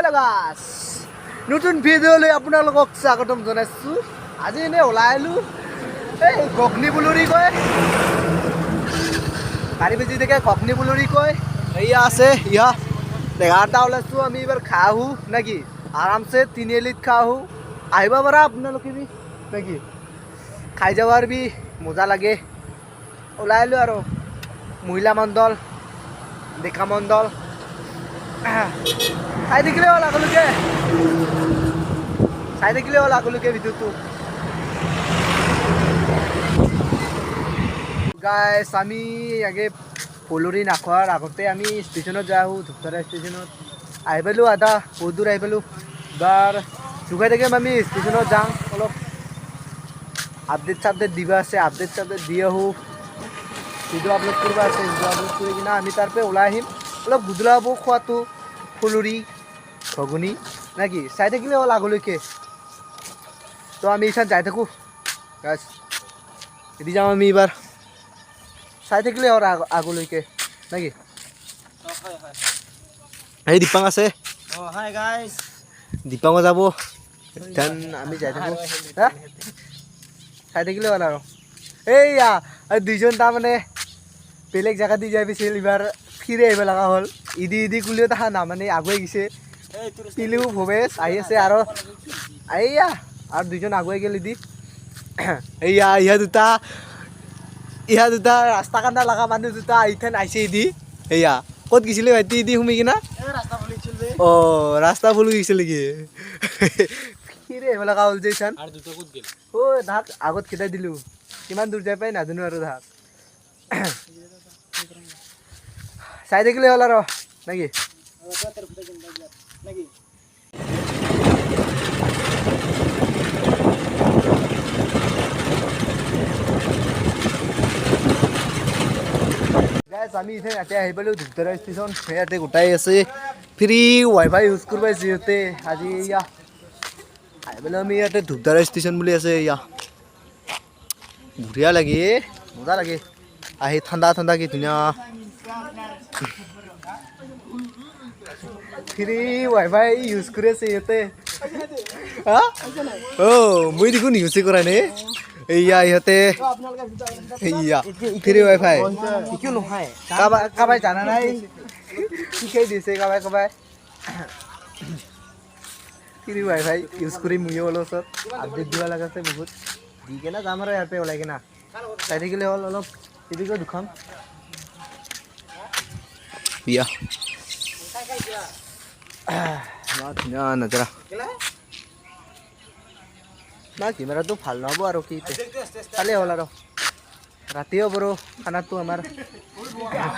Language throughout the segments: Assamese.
হেল্ল' গাইছ নতুন ভিডিঅ'লৈ আপোনালোকক স্বাগতম জনাইছোঁ। আজি এনেই ওলাই আহিলোঁ এই গগনি বুলৰি কয় গাড়ী বেছি থাকে গগনি বুলৰি কয় এয়া আছে ইয়া 11টা ওলাইছোঁ আমি এইবাৰ খাই আহোঁ নেকি আৰামছে তিনিআলিত খাই আহোঁ আহিব পাৰা আপোনালোকে বি নেকি খাই যাবাৰ বি মজা লাগে ওলাই আহিলোঁ আৰু মহিলা মণ্ডল ডেকা মণ্ডল চাই থাকিলে হ'ল আগলৈকে ভিডিঅ'টো গাইছ আমি আগে ফুলৰি নাখোৱাৰ আগতে আমি ষ্টেচনত যাই আহোঁ ধূপধাৰা ষ্টেচনত আহি পালোঁ আধা বহুত দূৰ আহি পালোঁ এবাৰ জোগাই থাকিম আমি ষ্টেচনত যাওঁ অলপ আপডেট চাপডেট দিব আছে আপডেট চাপডেট দি আহোঁ ভিডিঅ' আপলোড কৰিব আছে ভিডিঅ' আপলোড কৰি কিনে আমি তাৰ পৰা ওলাই আহিম অলপ গুদলা হ'ব খোৱাটো ফুলৰি ঘগুনি নাকি চাই থাকিলে হ'ল আগলৈকে তো আমি এইখান যাই থাকোঁ গাইছ এদি যাওঁ আমি এইবাৰ চাই থাকিলে হ'ল আগলৈকে নাকি এই দীপাং আছে দীপাঙো যাব ধান আমি যাই থাকোঁ হা চাই থাকিলে হ'ল আৰু এইয়া দুইজন তাৰমানে বেলেগ জেগা দি যাই পিছিল এইবাৰ ফিৰি আহিব লগা হ'ল ইদি কুলিও তাহা নামানে আগুৱাই গৈছে পিলু ভৱেশ আহি আছে আৰু এইয়া আৰু দুইজন আগুৱাই গ'ল ইদি এইয়া ইহা দুটা ৰাস্তা কান্দা লগা মানুহ দুটা ইথান আহিছে ইদি এইয়া ক'ত গৈছিলে ভাইটি ইদি সোমাই কিনা অঁ ৰাস্তা ফুল গৈছিল নেকি ফিৰি আহিব লগা হ'ল যে ইথান অ' তাহাক আগত খেদাই দিলোঁ কিমান দূৰ যাই পাই নাজানো আৰু তাহাক চাই থাকিলে হ'ল আৰু নাকি আমি ইয়াতে আহি পালোঁ ধূপধাৰা ষ্টেচন ইয়াতে গোটাই আছে ফ্ৰী ৱাইফাই ইউজ কৰিব পাইছে সিহঁতে আজি ইয়া আহি পালোঁ আমি ইয়াতে ধূপধাৰা ষ্টেচন বুলি আছে ইয়া বঢ়িয়া লাগে মজা লাগে আহি ঠাণ্ডা কি ধুনীয়া ফ্ৰী ৱাইফাই ইউজ কৰি আছে সিহঁতে মই দেখোন ইউজে কৰা নাই এইয়া ইহঁতে এইয়া ফ্ৰী ৱাইফাই কাবাই জানা নাই শিকাই দিছে কাবাই ফ্ৰী ৱাইফাই ইউজ কৰি ময়ো অলপ ওচৰত আপডেট দিব লগা আছে বহুত দি কেনে যাম আৰু ইয়াৰ পৰা ওলাই কিনা চাই থাকিলে হ'ল অলপ এদিকে দুখন বিয়া ধুনীয়া নজৰা না কেমেৰাটো ভাল নহ'ব আৰু কি চালেই হ'ল আৰু ৰাতিও বাৰু খানাটো আমাৰ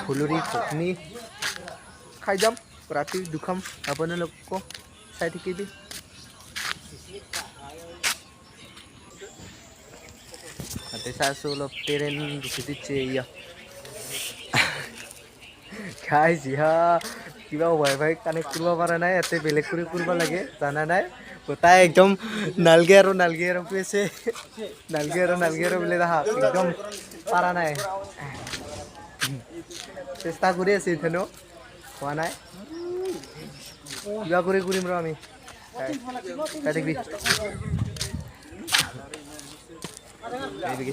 ফুলৰি ঘুগনি খাই যাম ৰাতি দুখাম আপোনালোকক চাই থাকিবি তাতে চাইছোঁ অলপ ট্ৰেইন গুচি দিচ্ছে এয়া খাই জিহা কিবা ৱাইফাই কানেক্ট কৰিব পৰা নাই ইয়াতে বেলেগ কৰি কৰিব লাগে জানা নাই গোটাই একদম নালগে আৰু কৈ আছে নালগে আৰু বোলে তাহাক একদম পাৰা নাই চেষ্টা কৰি আছে ইথানো হোৱা নাই কিবা কৰিম ৰ আমি চাই থাকিবি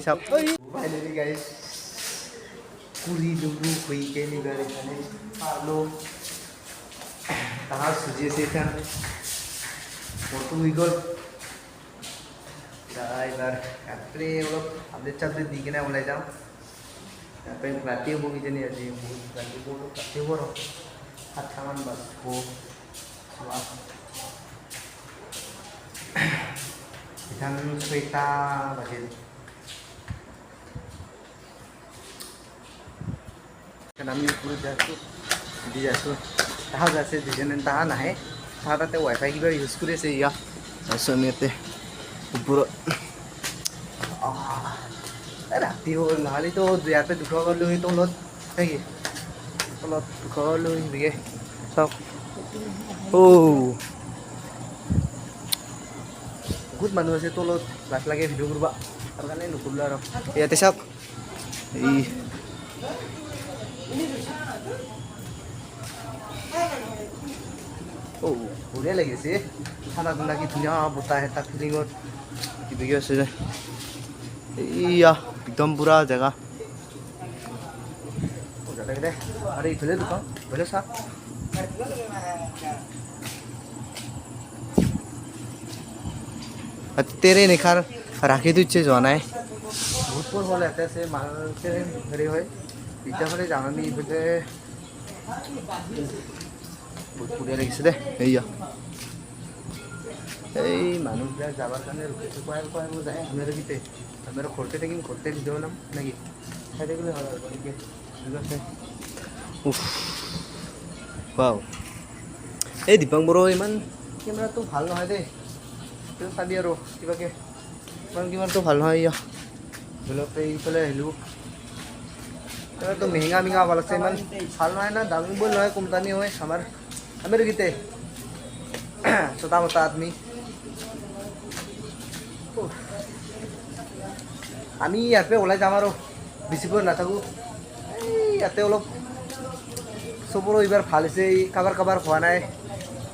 চাওক গাইছ পুরি দুবু হইকে নিবার এখানে আলো তাহার সুজিয়েছে এখানে ফটো হয়ে গেল এবার রাত্রে অলপ আপডেট চাপডেট দি কিনে ওলাই যাওঁ তারপরে রাতেও বমি জানি আজি বহুত রাতেও বড় 7টামান বাজব এখান 6টা বাজিল আমি পুরো যাচ্ছোঁ তাহা যাচ্ছে দুজনে তাহা নাহে তাহা তাতে ৱাইফাই কিবা ইউজ কৰি আছে ইয়া তাৰপিছত আমি ইয়াতে ওপৰত ৰাতি হ'ল নহ'লেতো ইয়াতে দুশ লৈ তলত নেকি তলত দুশ লৈ এনেকৈ চাওক বহুত মানুহ আছে তলত লাজ লাগে ভিডিঅ' কৰিব তাৰ কাৰণে নকৰিলোঁ আৰু ইয়াতে চাওক এই বঢ়িয়া লাগিছে ঠাণ্ডা ঠাণ্ডা কি ধুনীয়া বতাহ এটা ফিলিঙত কিবা কিবি আছে যে এইয়া একদম পুৰা জেগা মজা লাগে দে আৰু ইফালে দোকান ইফালে চা তেৰে নিশাৰ ৰাখি দিচ্ছে যোৱা নাই বহুত পৰ হ'ল ইয়াতে আছে মানুহ হেৰি হয় এতিয়া মানে যাম আমি ইফালে বহুত বঢ়িয়া লাগিছে দে এইয়া এই মানুহবিলাক যাবৰ কাৰণে ৰখি খুৱাই যায় আমি আৰু কিতে আমি আৰু ঘৰতে থাকিম ঘৰতে ভিডিঅ' বনাম নেকি চাই থাকিলে হ'ল আৰু গতিকে ঠিক আছে ৱাও এই দীপাং বড়ো ইমান কেমেৰাটো ভাল নহয় দেই তই চাবি আৰু কিবাকে ইমান কেমেৰাটো ভাল নহয় ইয়া ধৰি এইফালে আহিলোঁ কেমেৰাটো মেহিঙা মেহিঙা ভাল আছে ইমান ভাল নহয় না দামী বল নহয় কোম্পানী হয় আমাৰ আমি আৰু কিতে छोटा मोटा आदमी আমি ইয়াৰ পৰা ওলাই যাম আৰু বেছি পৰ নাথাকোঁ ইয়াতে অলপ চবৰো এইবাৰ ভাল হৈছে কাবাৰ কাবাৰ হোৱা নাই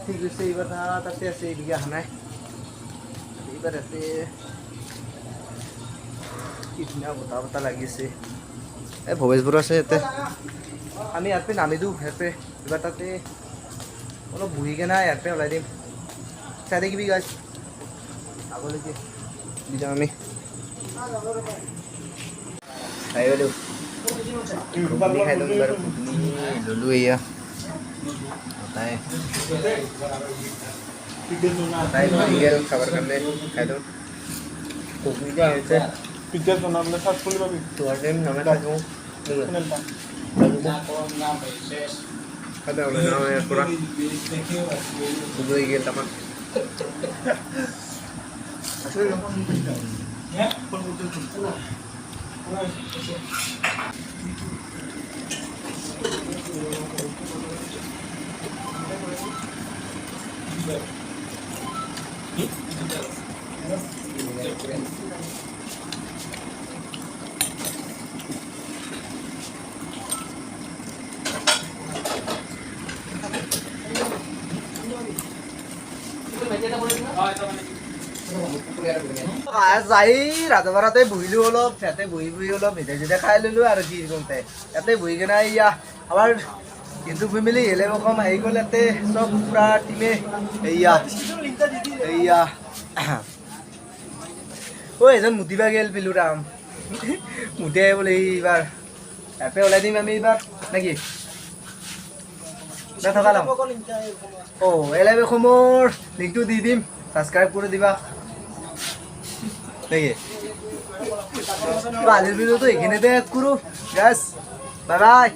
ঠিক হৈছে এইবাৰ তাতে আছে এইবিঘা অহা নাই এইবাৰ ইয়াতে কি ধুনীয়া বতাহ বতাহ লাগি আছে এই ভৱেশবোৰ আছে ইয়াতে আমি ইয়াৰ পৰা নামি দিওঁ ইয়াৰ পৰা এইবাৰ তাতে অলপ বহি কেনে ইয়াৰ পৰা ওলাই দিম চাই দেখিবি গাছ আগলৈকে দি যাম আমি খাই গ'লোঁ ঘুগুনি খাই ল'ম বাৰু ঘুগুনি ল'লোঁ এয়া তাই গ'ল খাবৰ কাৰণে খাই লওঁ ঘুগুনিটো আহিছে পিজ্জা বনাবলৈ সাৰ্চ কৰি পাবি তোমাৰ টাইম নামে থাকোঁ Kada udah namanya kurang. Sudah igil taman. যাই ৰাজবাৰাতে বহিলোঁ অলপ ইয়াতে বহি বহি অলপ মিঠাই চিঠাই খাই ল'লোঁ আৰু কি কৰোঁতে ইয়াতে বহি কিনে ইয়া আমাৰ হিন্দু ফেমিলি হেলেম অসম আহি গ'ল ইয়াতে চব পূৰা টিমে এয়া এয়া এজন মুতিবা গেল পিলুৰাম মুতিয়াই বোলে এইবাৰ ইয়াতে ওলাই দিম আমি এইবাৰ নেকি থকা নাম এলেম অসমৰ লিংকটো দি দিম সাবস্ক্ৰাইব কৰে দিবা নাকি আজিৰ ভিডিও তো এখানে কৰু গাইস বাই বাই